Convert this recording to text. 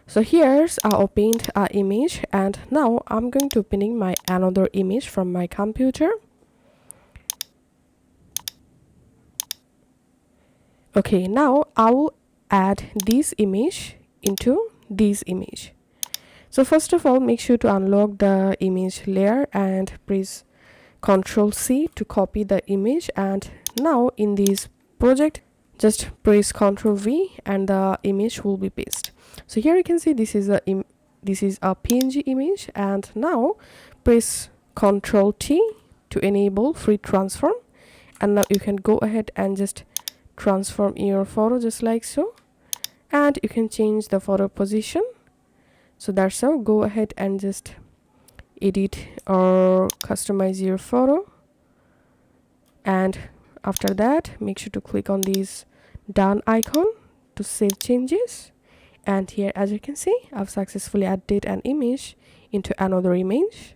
So here's I opened our image, and now I'm going to opening my another image from my computer. Okay, now I'll add this image into this image. So first of all, make sure to unlock the image layer and press Ctrl C to copy the image, and now in this project just press Ctrl V and the image will be pasted. So here you can see this is a PNG image, and now press Ctrl T to enable free transform, and now you can go ahead and just transform your photo just like so, and you can change the photo position. So that's how. Go ahead and just edit or customize your photo, and after that make sure to click on this done icon to save changes. And here, as you can see, I've successfully added an image into another image.